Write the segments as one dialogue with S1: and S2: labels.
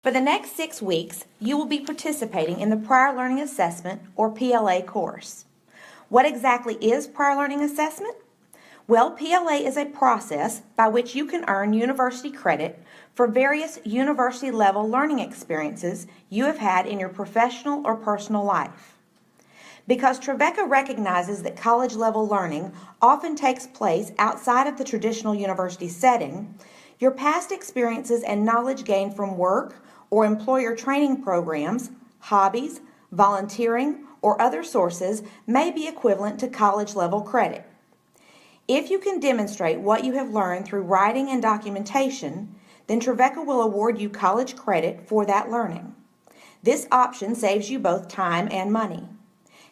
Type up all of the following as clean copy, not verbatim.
S1: For the next 6 weeks, you will be participating in the Prior Learning Assessment, or PLA course. What exactly is Prior Learning Assessment? Well, PLA is a process by which you can earn university credit for various university-level learning experiences you have had in your professional or personal life. Because Trevecca recognizes that college-level learning often takes place outside of the traditional university setting, your past experiences and knowledge gained from work or employer training programs, hobbies, volunteering, or other sources may be equivalent to college-level credit. If you can demonstrate what you have learned through writing and documentation, then Trevecca will award you college credit for that learning. This option saves you both time and money.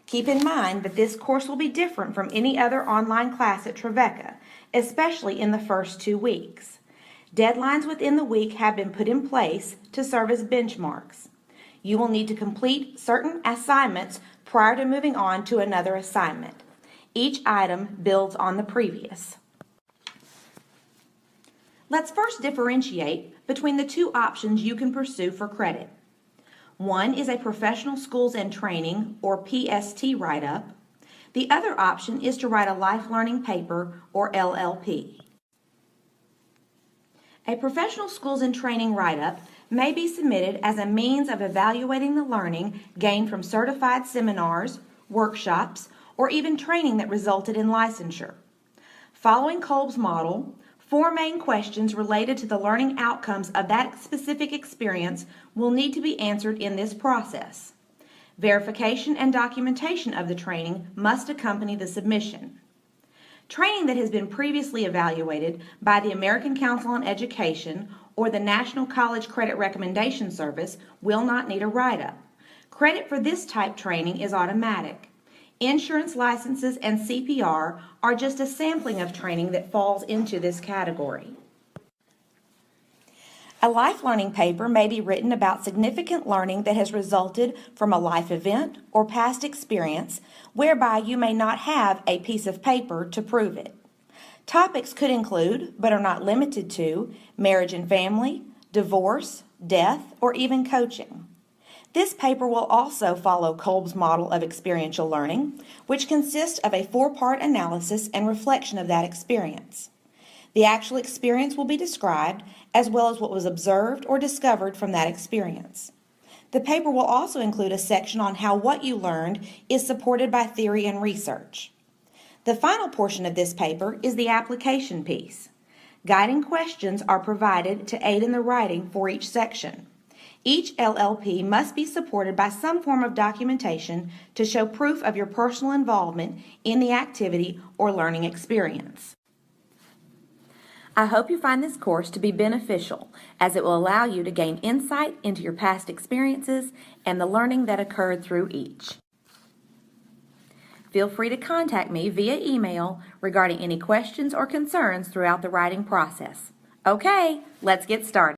S1: Keep in mind that this course will be different from any other online class at Trevecca, especially in the first 2 weeks. Deadlines within the week have been put in place to serve as benchmarks. You will need to complete certain assignments prior to moving on to another assignment. Each item builds on the previous. Let's first differentiate between the 2 options you can pursue for credit. One is a Professional Schools and Training, or PST, write-up. The other option is to write a Life Learning Paper, or LLP. A Professional Schools and Training write-up may be submitted as a means of evaluating the learning gained from certified seminars, workshops, or even training that resulted in licensure. Following Kolb's model, 4 main questions related to the learning outcomes of that specific experience will need to be answered in this process. Verification and documentation of the training must accompany the submission. Training that has been previously evaluated by the American Council on Education or the National College Credit Recommendation Service will not need a write-up. Credit for this type training is automatic. Insurance licenses and CPR are just a sampling of training that falls into this category. A life learning paper may be written about significant learning that has resulted from a life event or past experience whereby you may not have a piece of paper to prove it. Topics could include, but are not limited to, marriage and family, divorce, death, or even coaching. This paper will also follow Kolb's model of experiential learning, which consists of a 4-part analysis and reflection of that experience. The actual experience will be described, as well as what was observed or discovered from that experience. The paper will also include a section on how what you learned is supported by theory and research. The final portion of this paper is the application piece. Guiding questions are provided to aid in the writing for each section. Each LLP must be supported by some form of documentation to show proof of your personal involvement in the activity or learning experience. I hope you find this course to be beneficial, as it will allow you to gain insight into your past experiences and the learning that occurred through each. Feel free to contact me via email regarding any questions or concerns throughout the writing process. Okay, let's get started.